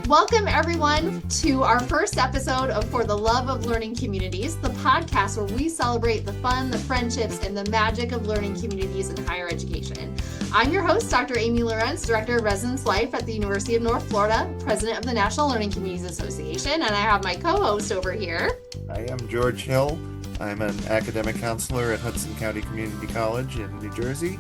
Welcome, everyone, to our first episode of For the Love of Learning Communities, the podcast where we celebrate the fun, the friendships, and the magic of learning communities in higher education. I'm your host, Dr. Amy Lorenz, Director of Residence Life at the University of North Florida, President of the National Learning Communities Association, and I have my co-host over here. I am George Hill. I'm an academic counselor at Hudson County Community College in New Jersey,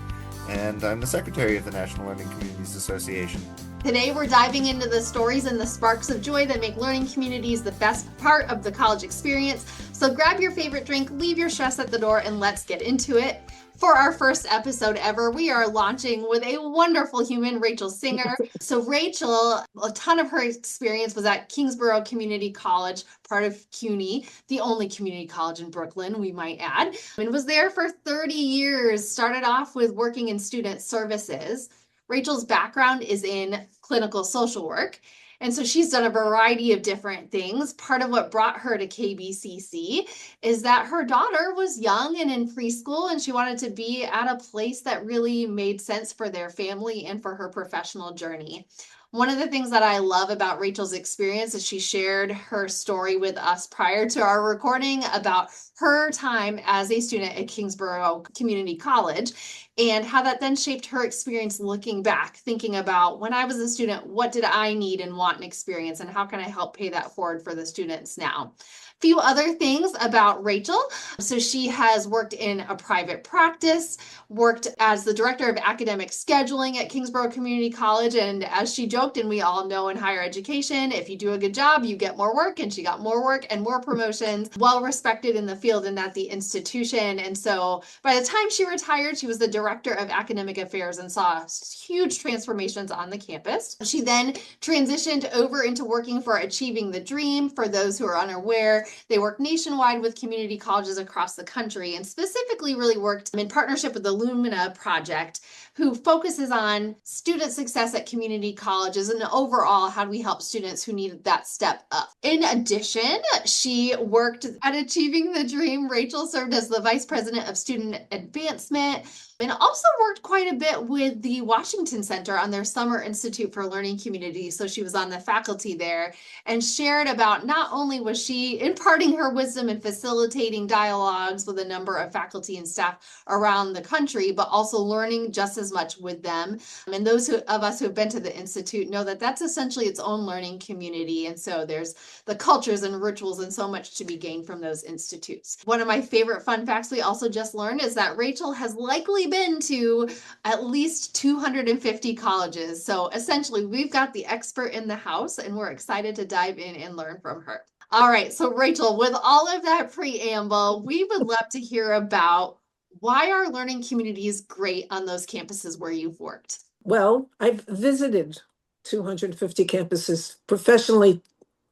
and I'm the Secretary of the National Learning Communities Association. Today, we're diving into the stories and the sparks of joy that make learning communities the best part of the college experience. So grab your favorite drink, leave your stress at the door, and let's get into it. For our first episode ever, we are launching with a wonderful human, Rachel Singer. So Rachel, a ton of her experience was at Kingsborough Community College, part of CUNY, the only community college in Brooklyn, we might add, and was there for 30 years, started off with working in student services. Rachel's background is in clinical social work, and so she's done a variety of different things. Part of what brought her to KBCC is that her daughter was young and in preschool, and she wanted to be at a place that really made sense for their family and for her professional journey. One of the things that I love about Rachel's experience is she shared her story with us prior to our recording about her time as a student at Kingsborough Community College and how that then shaped her experience looking back, thinking about when I was a student, what did I need and want and experience, and how can I help pay that forward for the students now? Few other things about Rachel. So she has worked in a private practice, worked as the director of academic scheduling at Kingsborough Community College. And as she joked, and we all know in higher education, if you do a good job, you get more work. And she got more work and more promotions, well respected in the field and at the institution. And so by the time she retired, she was the director of academic affairs and saw huge transformations on the campus. She then transitioned over into working for Achieving the Dream. For those who are unaware, they work nationwide with community colleges across the country and specifically really worked in partnership with the Lumina Project, who focuses on student success at community colleges and overall how do we help students who need that step up. In addition, she worked at Achieving the Dream. Rachel served as the Vice President of Student Advancement and also worked quite a bit with the Washington Center on their Summer Institute for Learning Communities. So she was on the faculty there and shared about not only was she imparting her wisdom and facilitating dialogues with a number of faculty and staff around the country, but also learning just as much with them. And those of us who have been to the Institute know that that's essentially its own learning community. And so there's the cultures and rituals and so much to be gained from those institutes. One of my favorite fun facts we also just learned is that Rachel has likely been to at least 250 colleges. So essentially, we've got the expert in the house, and we're excited to dive in and learn from her. All right, so Rachel, with all of that preamble, we would love to hear about why are learning communities great on those campuses where you've worked? Well, I've visited 250 campuses professionally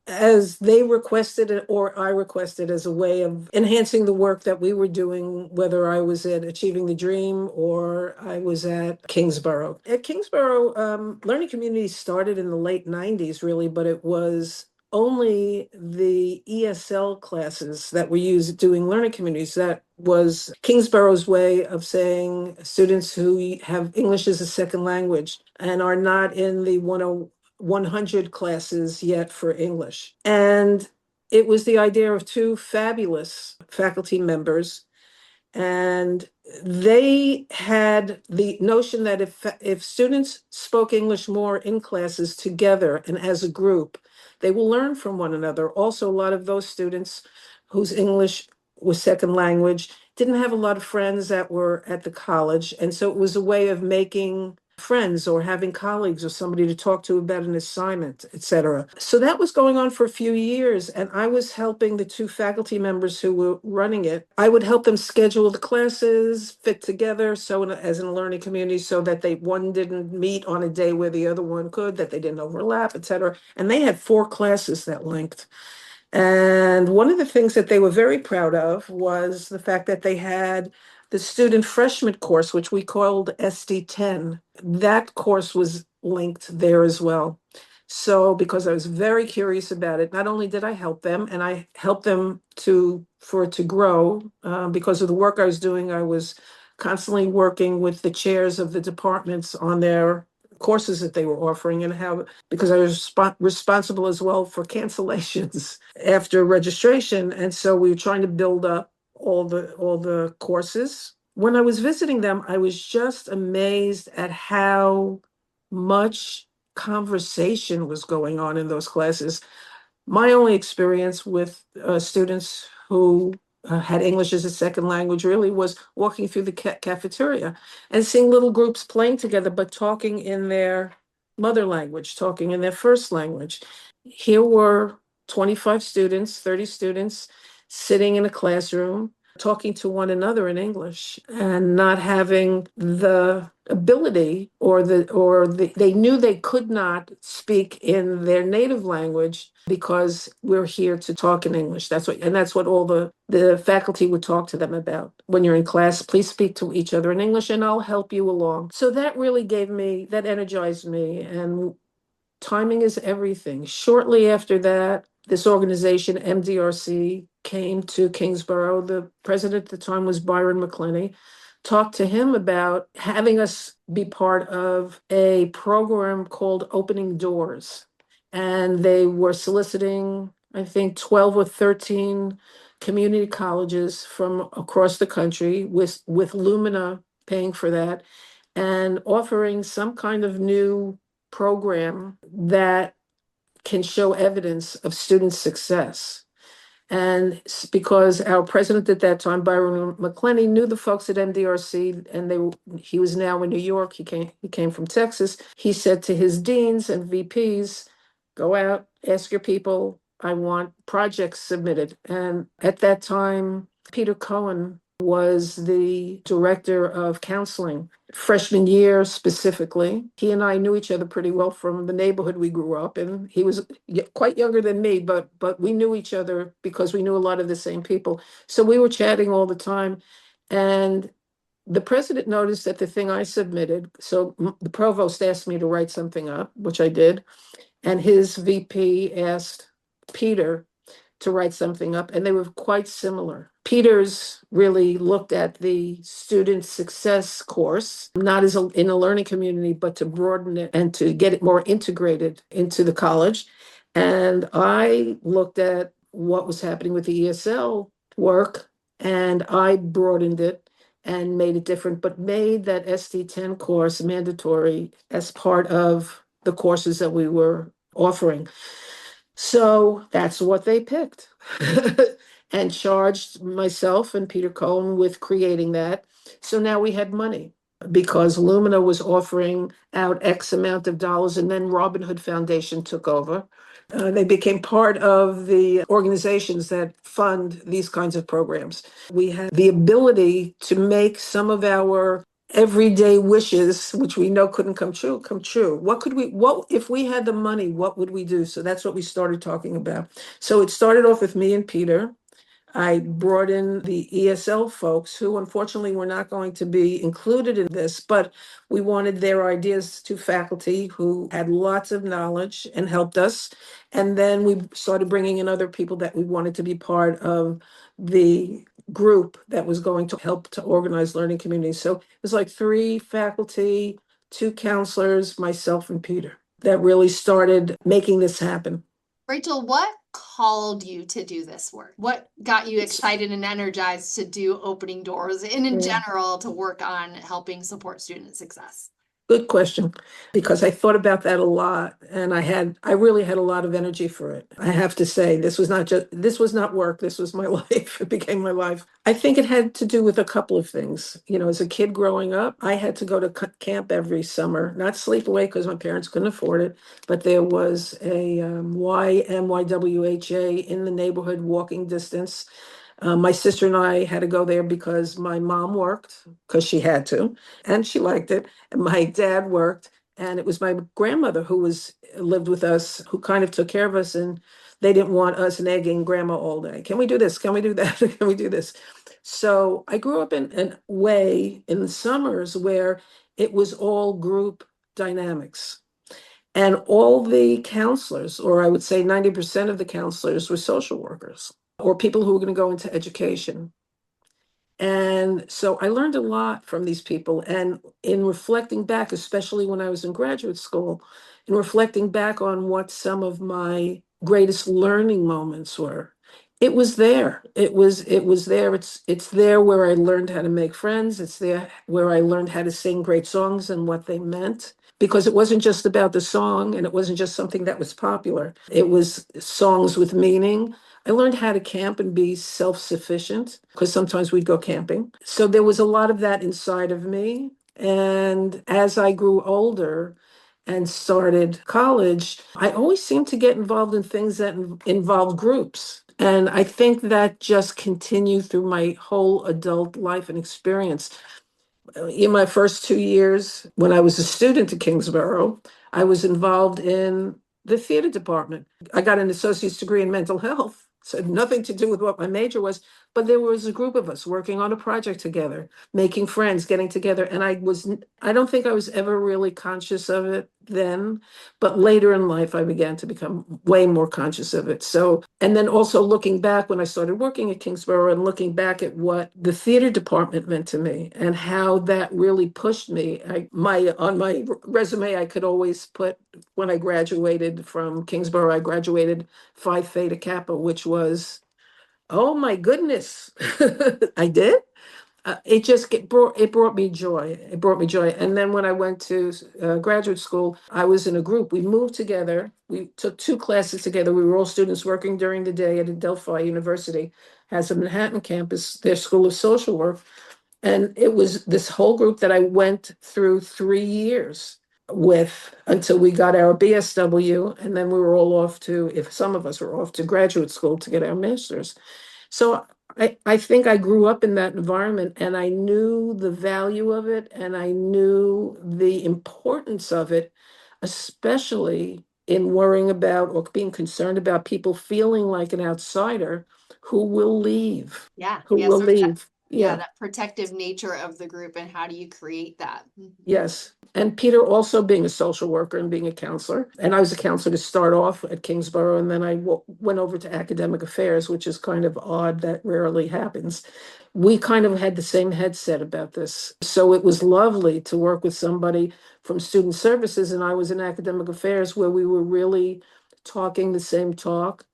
as they requested it or I requested as a way of enhancing the work that we were doing, whether I was at Achieving the Dream or I was at Kingsborough. At Kingsborough, learning communities started in the late 90s, really, but it was only the ESL classes that were used doing learning communities. That was Kingsborough's way of saying students who have English as a second language and are not in the 100 classes yet for English. And it was the idea of two fabulous faculty members. And they had the notion that if students spoke English more in classes together and as a group, they will learn from one another. Also, a lot of those students whose English was second language didn't have a lot of friends that were at the college. And so it was a way of making friends or having colleagues or somebody to talk to about an assignment, etc. So that was going on for a few years, and I was helping the two faculty members who were running it. I would help them schedule the classes, fit together, as in a learning community, so that one didn't meet on a day where the other one could, that they didn't overlap, etc. And they had 4 classes that length. And one of the things that they were very proud of was the fact that they had the student freshman course, which we called SD10. That course was linked there as well. So because I was very curious about it, not only did I help them, and I helped them for it to grow, because of the work I was doing, I was constantly working with the chairs of the departments on their courses that they were offering and how, because I was responsible as well for cancellations after registration. And so we were trying to build up all the courses. When I was visiting them, I was just amazed at how much conversation was going on in those classes. My only experience with students who had English as a second language really was walking through the cafeteria and seeing little groups playing together, but talking in their mother language, talking in their first language. Here were 25 students, 30 students sitting in a classroom, talking to one another in English and not having the ability they knew they could not speak in their native language because we're here to talk in English. That's what all the faculty would talk to them about. When you're in class, please speak to each other in English and I'll help you along. So that really that energized me, and timing is everything. Shortly after that, this organization, MDRC, came to Kingsborough. The president at the time was Byron McClenny. Talked to him about having us be part of a program called Opening Doors. And they were soliciting, I think, 12 or 13 community colleges from across the country with Lumina paying for that and offering some kind of new program that can show evidence of student success. And because our president at that time, Byron McClenny, knew the folks at MDRC, and he was now in New York. He came from Texas. He said to his deans and VPs, "Go out, ask your people. I want projects submitted." And at that time, Peter Cohen was the director of counseling. Freshman year specifically, he and I knew each other pretty well from the neighborhood we grew up in. He was quite younger than me, but we knew each other because we knew a lot of the same people. So we were chatting all the time. And the president noticed that the thing I submitted, so the provost asked me to write something up, which I did. And his VP asked Peter to write something up, and they were quite similar. Peter's really looked at the student success course, not as in a learning community, but to broaden it and to get it more integrated into the college. And I looked at what was happening with the ESL work, and I broadened it and made it different, but made that ST10 course mandatory as part of the courses that we were offering. So that's what they picked and charged myself and Peter Cohen with creating that. So now we had money because Lumina was offering out X amount of dollars, and then Robin Hood Foundation took over. They became part of the organizations that fund these kinds of programs. We had the ability to make some of our everyday wishes, which we know couldn't come true. What if we had the money, what would we do? So that's what we started talking about. So it started off with me and Peter. I brought in the ESL folks who unfortunately were not going to be included in this, but we wanted their ideas to faculty who had lots of knowledge and helped us. And then we started bringing in other people that we wanted to be part of the group that was going to help to organize learning communities. So it was like 3 faculty, 2 counselors, myself and Peter, that really started making this happen. Rachel, what called you to do this work? What got you excited and energized to do Opening Doors and in general to work on helping support student success? Good question, because I thought about that a lot, and I really had a lot of energy for it. I have to say, this was not work, this was my life. It became my life. I think it had to do with a couple of things. You know, as a kid growing up, I had to go to camp every summer, not sleepaway because my parents couldn't afford it, but there was a YMYWHA in the neighborhood, walking distance. My sister and I had to go there because my mom worked, because she had to, and she liked it. And my dad worked, and it was my grandmother who lived with us, who kind of took care of us, and they didn't want us nagging grandma all day. Can we do this? Can we do that? Can we do this? So I grew up in a way in the summers where it was all group dynamics. And all the counselors, or I would say 90% of the counselors, were social workers or people who were going to go into education. And so I learned a lot from these people. And in reflecting back, especially when I was in graduate school, in reflecting back on what some of my greatest learning moments were, it was there. It was there. It's there where I learned how to make friends. It's there where I learned how to sing great songs and what they meant. Because it wasn't just about the song and it wasn't just something that was popular. It was songs with meaning. I learned how to camp and be self-sufficient because sometimes we'd go camping. So there was a lot of that inside of me. And as I grew older and started college, I always seemed to get involved in things that involved groups. And I think that just continued through my whole adult life and experience. In my first 2 years, when I was a student at Kingsborough, I was involved in the theater department. I got an associate's degree in mental health, so it had nothing to do with what my major was, but there was a group of us working on a project together, making friends, getting together. And I don't think I was ever really conscious of it then, but later in life, I began to become way more conscious of it. So, and then also looking back when I started working at Kingsborough and looking back at what the theater department meant to me and how that really pushed me. On my resume, I could always put when I graduated from Kingsborough, I graduated Phi Theta Kappa, which was, oh my goodness, I did. It brought me joy. It brought me joy. And then when I went to graduate school, I was in a group. We moved together. We took two classes together. We were all students working during the day at Adelphi University, has a Manhattan campus, their School of Social Work. And it was this whole group that I went through 3 years with until we got our BSW. And then we were all off to, if some of us were off to graduate school to get our master's. So I think I grew up in that environment and I knew the value of it and I knew the importance of it, especially in worrying about or being concerned about people feeling like an outsider who will leave, Yeah. who Yeah. will So leave. yeah, Yeah. that protective nature of the group and how do you create that? Mhm. Yes. And Peter also being a social worker and being a counselor. And I was a counselor to start off at Kingsborough. And then I went over to academic affairs, which is kind of odd. That rarely happens. We kind of had the same headset about this. So it was lovely to work with somebody from student services. And I was in academic affairs where we were really talking the same talk.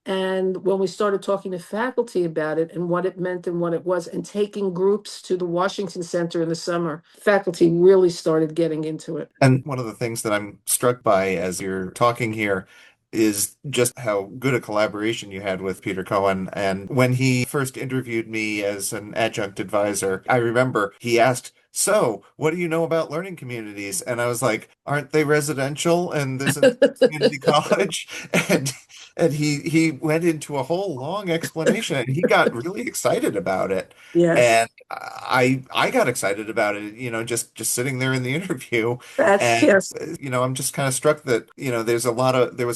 And when we started talking to faculty about it and what it meant and what it was, and taking groups to the Washington Center in the summer, faculty really started getting into it. And one of the things that I'm struck by as you're talking here is just how good a collaboration you had with Peter Cohen. And when he first interviewed me as an adjunct advisor, I remember he asked, "So, what do you know about learning communities?" And I was like, "Aren't they residential? And this is community college?" And he went into a whole long explanation and he got really excited about it. Yes, And I got excited about it, just sitting there in the interview. that's, And yes, I'm just kind of struck that, there was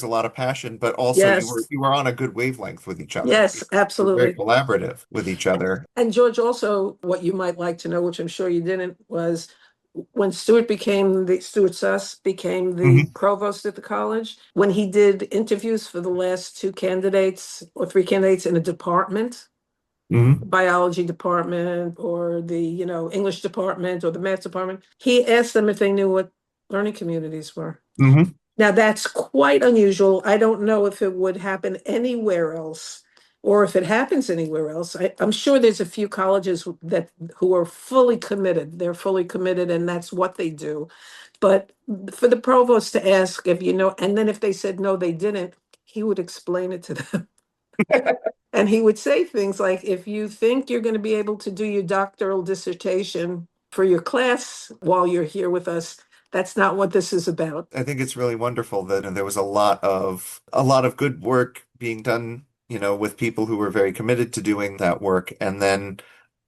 a lot of passion, but also yes, you were on a good wavelength with each other. yes, You were very absolutely. collaborative with each other. And George, also, what you might like to know, which I'm sure you didn't, was when Stuart Suss became the Hmm. provost at the college, when he did interviews for the last two candidates or three candidates in a department, Hmm. biology department or the, English department or the math department, he asked them if they knew what learning communities were. Hmm. Now, that's quite unusual. I don't know if it would happen anywhere else or if it happens anywhere else. I'm sure there's a few colleges who are fully committed. They're fully committed and that's what they do. But for the provost to ask if you know, and then if they said no, they didn't, he would explain it to them. And he would say things like, if you think you're going to be able to do your doctoral dissertation for your class while you're here with us, that's not what this is about. I think it's really wonderful that there was a lot of good work being done, with people who were very committed to doing that work, and then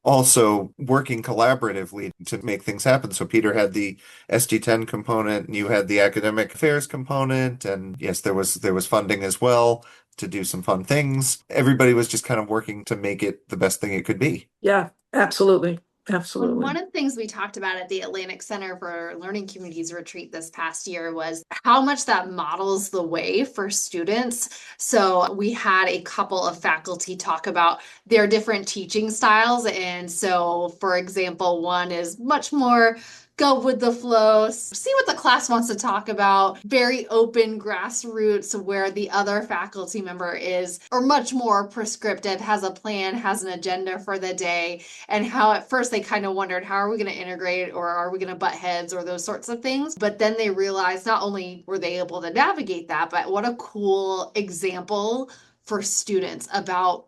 also working collaboratively to make things happen. So Peter had the ST10 component, and you had the academic affairs component, and yes, there was funding as well to do some fun things. Everybody was just kind of working to make it the best thing it could be. Yeah, absolutely. And Absolutely. one of the things we talked about at the Atlantic Center for Learning Communities retreat this past year was how much that models the way for students. So we had a couple of faculty talk about their different teaching styles. And so, for example, one is much more go with the flow, see what the class wants to talk about, very open grassroots, where the other faculty member is, or much more prescriptive, has a plan, has an agenda for the day, and how at first they kind of wondered, how are we going to integrate, or are we going to butt heads, or those sorts of things. But then they realized not only were they able to navigate that, but what a cool example for students about,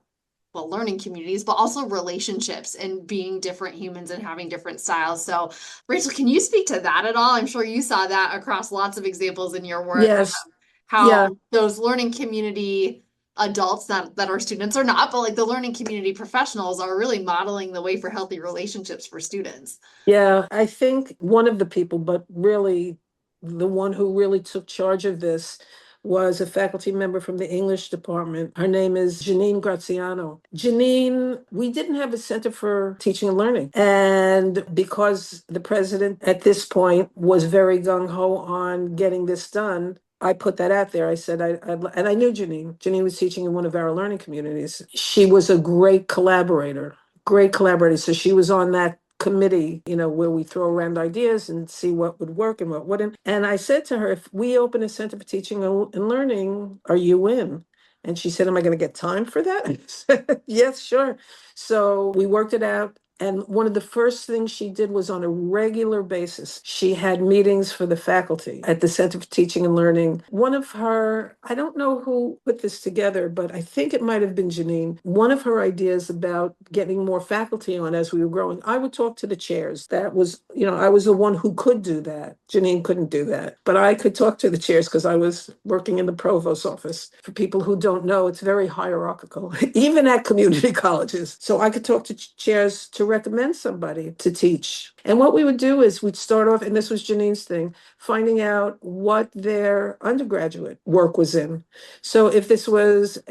well, learning communities, but also relationships and being different humans and having different styles. So, Rachel, can you speak to that at all? I'm sure you saw that across lots of examples in your work, Yes. Yeah. how those learning community adults, that are students or not, but like the learning community professionals are really modeling the way for healthy relationships for students. Yeah. I think one of the people, but really the one who really took charge of this was a faculty member from the English department. Her name is Janine Graziano. Janine, we didn't have a Center for Teaching and Learning. And because the president at this point was very gung ho on getting this done, I put that out there. I said, and I knew Janine. Janine was teaching in one of our learning communities. She was a great collaborator, great collaborator. So she was on that committee, where we throw around ideas and see what would work and what wouldn't. And I said to her, if we open a Center for Teaching and Learning, are you in? And she said, am I going to get time for that? I said, yes, sure. So we worked it out. And one of the first things she did was on a regular basis, she had meetings for the faculty at the Center for Teaching and Learning. One of her, I don't know who put this together, but I think it might have been Janine. One of her ideas about getting more faculty on as we were growing, I would talk to the chairs. That was, I was the one who could do that. Janine couldn't do that, but I could talk to the chairs because I was working in the provost's office. For people who don't know, it's very hierarchical, even at community colleges. So I could talk to chairs to recommend somebody to teach. And what we would do is we'd start off, and this was Janine's thing, finding out what their undergraduate work was in. So if this was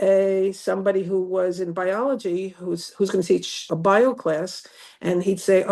somebody who was in biology, who's going to teach a bio class, and he'd say,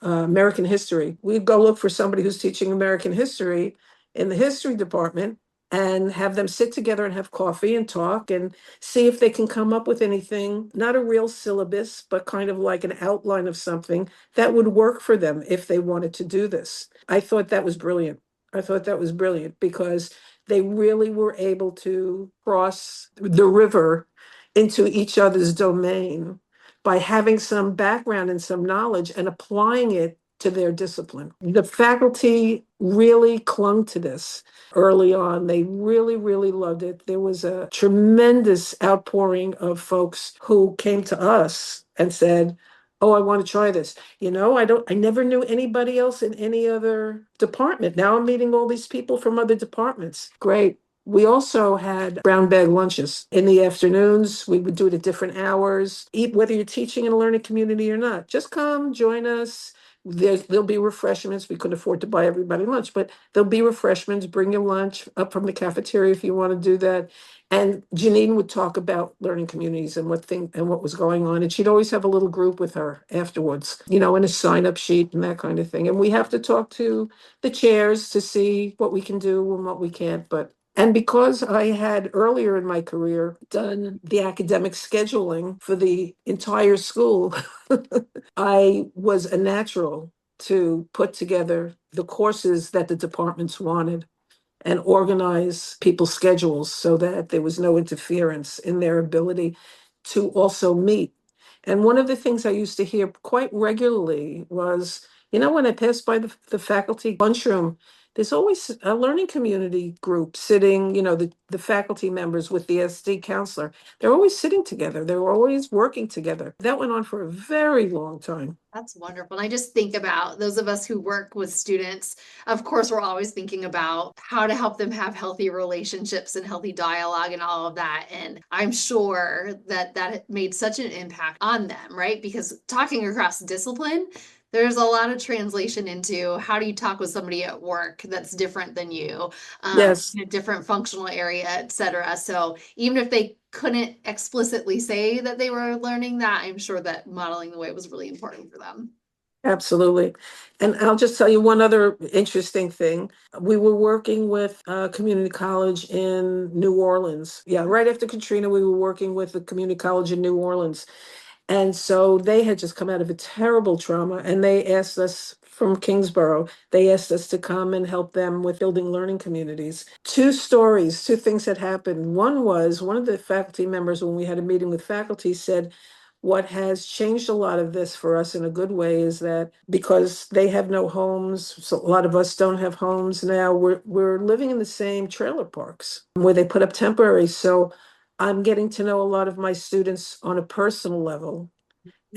American history. We'd go look for somebody who's teaching American history in the history department and have them sit together and have coffee and talk and see if they can come up with anything, not a real syllabus, but kind of like an outline of something that would work for them if they wanted to do this. I thought that was brilliant. I thought that was brilliant because they really were able to cross the river into each other's domain by having some background and some knowledge and applying it to their discipline. The faculty really clung to this early on. They really, really loved it. There was a tremendous outpouring of folks who came to us and said, oh, I want to try this. I never knew anybody else in any other department. Now I'm meeting all these people from other departments. Great. We also had brown bag lunches in the afternoons. We would do it at different hours. Eat whether you're teaching in a learning community or not. Just come, join us. There'll be refreshments. We couldn't afford to buy everybody lunch, but there'll be refreshments. Bring your lunch up from the cafeteria if you want to do that. And Janine would talk about learning communities and what was going on. And she'd always have a little group with her afterwards, and a sign-up sheet and that kind of thing. And we have to talk to the chairs to see what we can do and what we can't. And because I had earlier in my career done the academic scheduling for the entire school, I was a natural to put together the courses that the departments wanted and organize people's schedules so that there was no interference in their ability to also meet. And one of the things I used to hear quite regularly was, when I passed by the faculty lunchroom, there's always a learning community group sitting, the faculty members with the SD counselor. They're always sitting together. They're always working together. That went on for a very long time. That's wonderful. And I just think about those of us who work with students. Of course, we're always thinking about how to help them have healthy relationships and healthy dialogue and all of that. And I'm sure that made such an impact on them, right? Because talking across discipline, there's a lot of translation into how do you talk with somebody at work that's different than you, Yes. in a different functional area, et cetera. So even if they couldn't explicitly say that they were learning that, I'm sure that modeling the way was really important for them. Absolutely. And I'll just tell you one other interesting thing. We were working with a community college in New Orleans. Yeah, right after Katrina, we were working with the community college in New Orleans. And so they had just come out of a terrible trauma, and they asked us from Kingsborough, they asked us to come and help them with building learning communities. Two stories, two things had happened. One was one of the faculty members, when we had a meeting with faculty, said, what has changed a lot of this for us in a good way is that because they have no homes, so a lot of us don't have homes now, we're living in the same trailer parks where they put up temporary. So I'm getting to know a lot of my students on a personal level.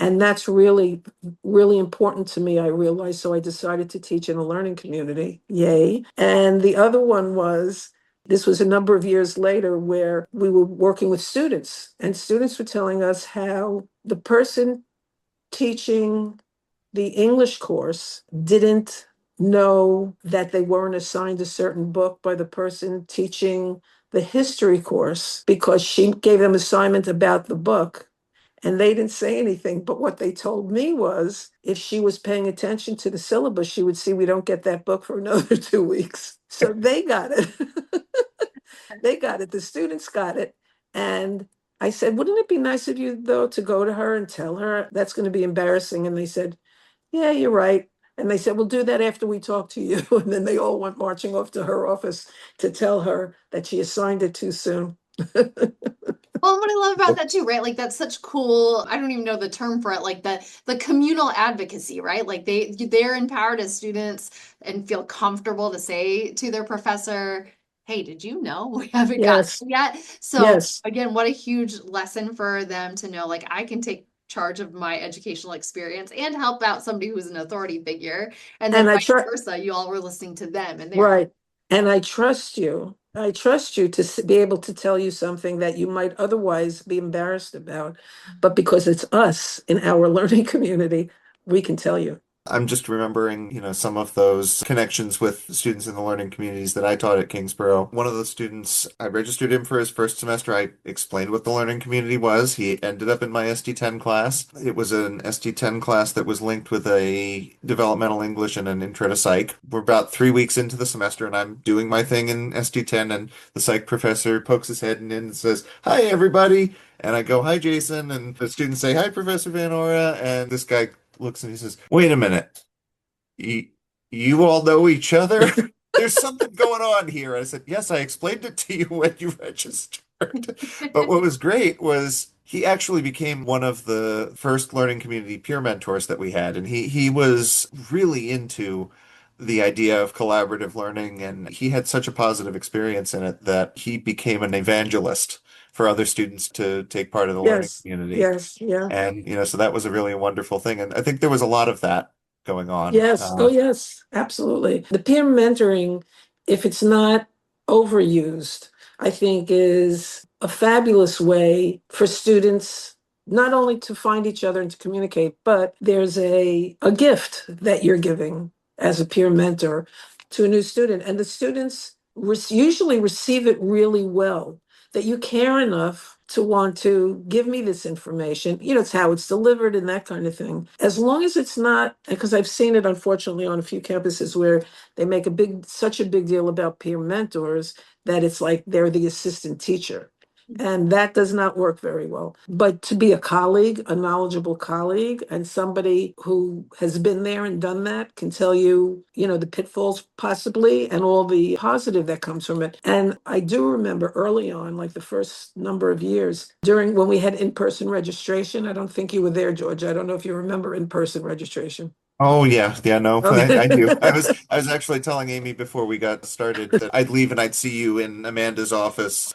And that's really, really important to me, I realized. So I decided to teach in a learning community. Yay. And the other one was, this was a number of years later where we were working with students, and students were telling us how the person teaching the English course didn't know that they weren't assigned a certain book by the person teaching the history course because she gave them assignment about the book and they didn't say anything. But what they told me was if she was paying attention to the syllabus, she would see we don't get that book for another 2 weeks. So they got it. They got it. The students got it. And I said, wouldn't it be nice of you, though, to go to her and tell her that's going to be embarrassing? And they said, yeah, you're right. And they said, we'll do that after we talk to you. And then they all went marching off to her office to tell her that she assigned it too soon. Well, what I love about that too, right? Like that's such cool, I don't even know the term for it, like the communal advocacy, right? Like they're empowered as students and feel comfortable to say to their professor, hey, did you know we haven't gotten Yes, it yet? So yes. again, what a huge lesson for them to know, like I can take charge of my educational experience and help out somebody who's an authority figure. And then And I vice try, versa, you all were listening to them and they're right. And I trust you. I trust you to be able to tell you something that you might otherwise be embarrassed about. But because it's us in our learning community, we can tell you. I'm just remembering, some of those connections with students in the learning communities that I taught at Kingsborough. One of the students, I registered him for his first semester. I explained what the learning community was. He ended up in my SD10 class. It was an SD10 class that was linked with a developmental English and an intro to psych. We're about 3 weeks into the semester, and I'm doing my thing in SD10, and the psych professor pokes his head in and says, "Hi, everybody." And I go, "Hi, Jason." And the students say, "Hi, Professor Van Ora." And this guy looks and he says, "Wait a minute. You, you all know each other? There's something going on here." I said, "Yes, I explained it to you when you registered." But what was great was he actually became one of the first learning community peer mentors that we had. And he was really into the idea of collaborative learning. And he had such a positive experience in it that he became an evangelist for other students to take part in the learning Yes, community. yes, yeah. And, so that was a really wonderful thing. And I think there was a lot of that going on. Yes. Oh, yes, absolutely. The peer mentoring, if it's not overused, I think is a fabulous way for students not only to find each other and to communicate, but there's a gift that you're giving as a peer mentor to a new student. And the students usually receive it really well, that you care enough to want to give me this information. It's how it's delivered and that kind of thing. As long as it's not, because I've seen it unfortunately on a few campuses where they make such a big deal about peer mentors that it's like they're the assistant teacher. And that does not work very well. But to be a colleague, a knowledgeable colleague, and somebody who has been there and done that can tell you, the pitfalls possibly and all the positive that comes from it. And I do remember early on, like the first number of years, during when we had in-person registration. I don't think you were there, George. I don't know if you remember in-person registration. Oh yeah, yeah, no, I Okay. do. I was actually telling Amy before we got started that I'd leave and I'd see you in Amanda's office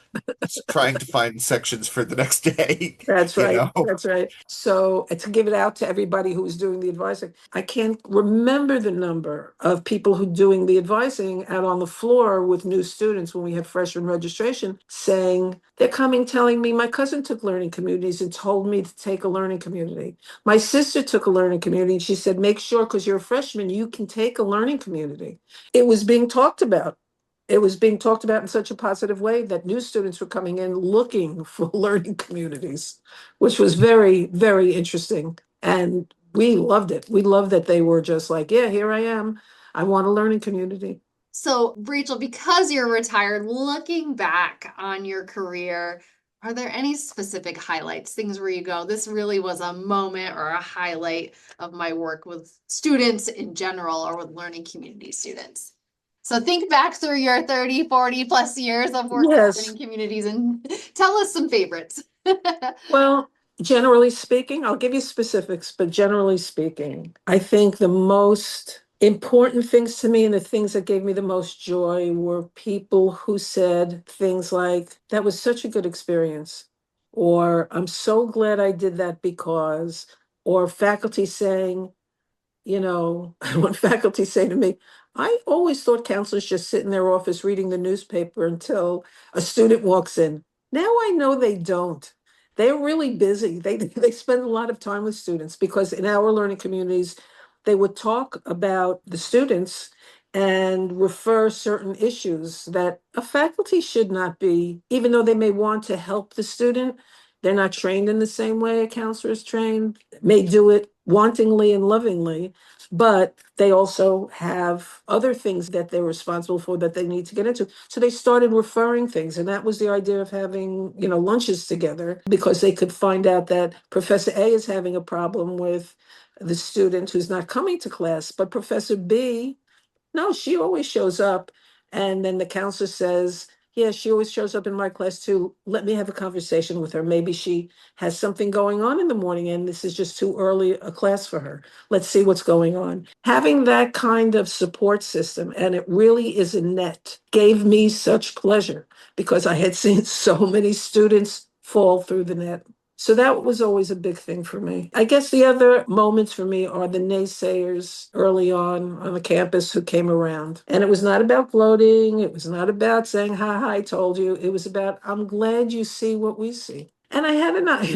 trying to find sections for the next day, That's you right. know. That's right. So to give it out to everybody who was doing the advising, I can't remember the number of people who doing the advising out on the floor with new students when we had freshman registration saying, they're coming telling me my cousin took learning communities and told me to take a learning community. My sister took a learning community and she said, make sure because you're a freshman, you can take a learning community. It was being talked about. It was being talked about in such a positive way that new students were coming in looking for learning communities, which was very, very interesting. And We loved it. We loved that they were just like, yeah, here I am. I want a learning community. So, Rachel, because you're retired, looking back on your career, are there any specific highlights, things where you go, this really was a moment or a highlight of my work with students in general or with learning community students? So think back through your 30, 40 plus years of work with Yes. learning communities and tell us some favorites. Well, generally speaking, I'll give you specifics, but generally speaking, I think the most important things to me and the things that gave me the most joy were people who said things like, that was such a good experience, or I'm so glad I did that because, or faculty saying, one faculty say to me, I always thought counselors just sit in their office reading the newspaper until a student walks in. Now I know they don't. They're really busy. They spend a lot of time with students because in our learning communities, they would talk about the students and refer certain issues that a faculty should not be, even though they may want to help the student, they're not trained in the same way a counselor is trained, may do it wantingly and lovingly, but they also have other things that they're responsible for that they need to get into. So they started referring things. And that was the idea of having, lunches together because they could find out that Professor A is having a problem with the student who's not coming to class, but Professor B, no, she always shows up. And then the counselor says, yeah, she always shows up in my class too. Let me have a conversation with her. Maybe she has something going on in the morning and this is just too early a class for her. Let's see what's going on. Having that kind of support system, and it really is a net, gave me such pleasure because I had seen so many students fall through the net. So that was always a big thing for me. I guess the other moments for me are the naysayers early on the campus who came around. And it was not about gloating. It was not about saying, ha, ha, I told you. It was about, I'm glad you see what we see. And I had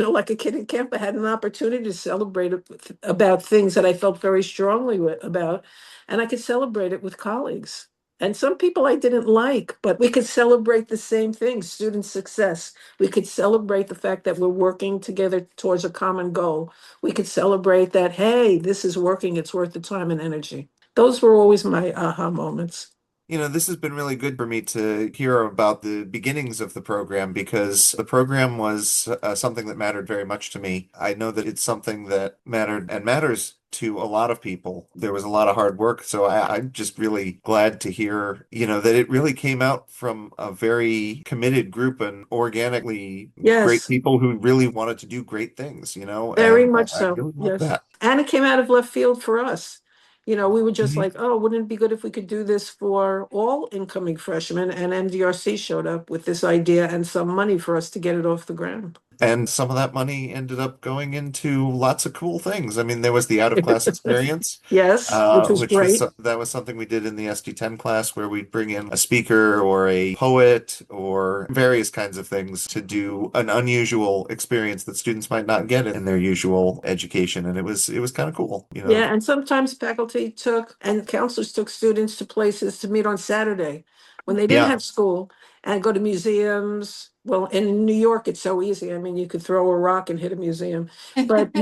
like a kid in camp, I had an opportunity to celebrate about things that I felt very strongly about. And I could celebrate it with colleagues. And some people I didn't like, but we could celebrate the same thing, student success. We could celebrate the fact that we're working together towards a common goal. We could celebrate that, hey, this is working, it's worth the time and energy. Those were always my aha moments. This has been really good for me to hear about the beginnings of the program because the program was something that mattered very much to me. I know that it's something that mattered and matters to a lot of people. There was a lot of hard work, so I'm just really glad to hear, that it really came out from a very committed group and organically great Yes, people who really wanted to do great things, very and much I so. really love Yes. that. And it came out of left field for us. We were just Mhm. like, oh, wouldn't it be good if we could do this for all incoming freshmen? And MDRC showed up with this idea and some money for us to get it off the ground. And some of that money ended up going into lots of cool things. I mean, there was the out of class experience, Yes, which was which was great. that was something we did in the SD10 class where we'd bring in a speaker or a poet or various kinds of things to do an unusual experience that students might not get in their usual education. And it was kind of cool. Yeah, and sometimes faculty took and counselors took students to places to meet on Saturday when they didn't Yeah. have school and go to museums. Well, in New York, it's so easy. I mean, you could throw a rock and hit a museum, but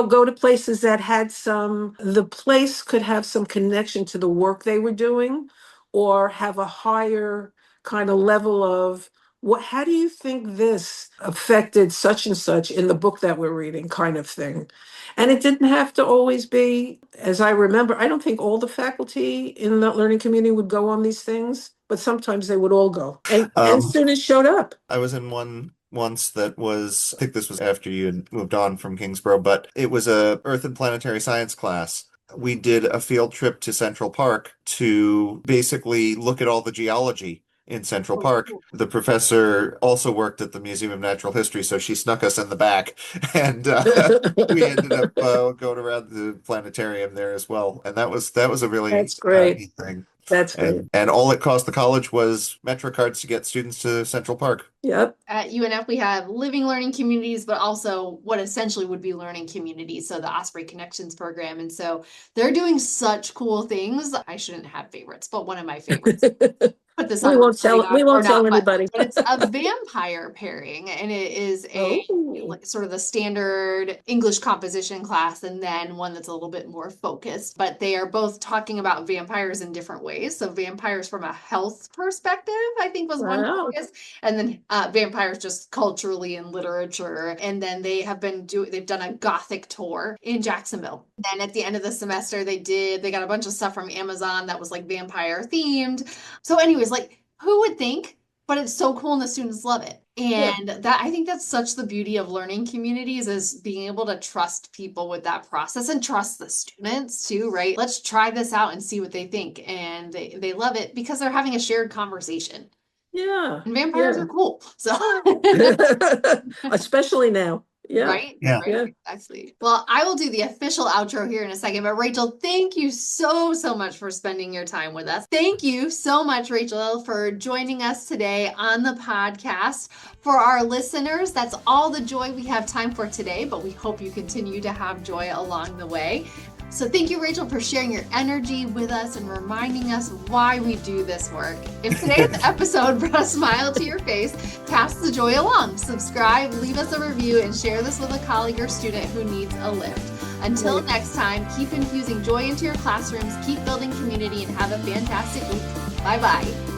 go to places that had the place could have some connection to the work they were doing or have a higher kind of level of how do you think this affected such and such in the book that we're reading kind of thing. And it didn't have to always be, as I remember, I don't think all the faculty in the learning community would go on these things, but sometimes they would all go. And Um, students showed up. I was in one once that was, I think this was after you had moved on from Kingsborough, but it was a Earth and Planetary Science class. We did a field trip to Central Park to basically look at all the geology in Central Oh, Park. cool. The professor also worked at the Museum of Natural History, so she snuck us in the back, and we ended up going around the planetarium there as well. And that was a really That's great. neat thing. That's great. And all it cost the college was Metro cards to get students to Central Park. Yep. At UNF, we have living learning communities, but also what essentially would be learning communities. So the Osprey Connections program. And so they're doing such cool things. I shouldn't have favorites, but one of my favorites put this We on won't tell, recording we or won't tell not, anybody. but it's a vampire pairing, and it is a Oh, sort of the standard English composition class, and then one that's a little bit more focused. But they are both talking about vampires in different ways. So vampires from a health perspective, I think, was one wow. focus, and then vampires just culturally in literature. And then they've done a Gothic tour in Jacksonville. Then at the end of the semester, they got a bunch of stuff from Amazon that was like vampire themed. So, anyways, like who would think? But it's so cool and the students love it. Yeah. And that I think that's such the beauty of learning communities is being able to trust people with that process and trust the students too, right? Let's try this out and see what they think. And they love it because they're having a shared conversation. Yeah. And vampires Yeah. are cool. So Especially now. Yeah. right? Yeah. Right. Yeah. Exactly. Well, I will do the official outro here in a second, but Rachel, thank you so, so much for spending your time with us. Thank you so much, Rachel, for joining us today on the podcast. For our listeners, that's all the joy we have time for today, but we hope you continue to have joy along the way. So thank you, Rachel, for sharing your energy with us and reminding us why we do this work. If today's episode brought a smile to your face, pass the joy along. Subscribe, leave us a review, and share this with a colleague or student who needs a lift. Until next time, keep infusing joy into your classrooms, keep building community, and have a fantastic week. Bye-bye.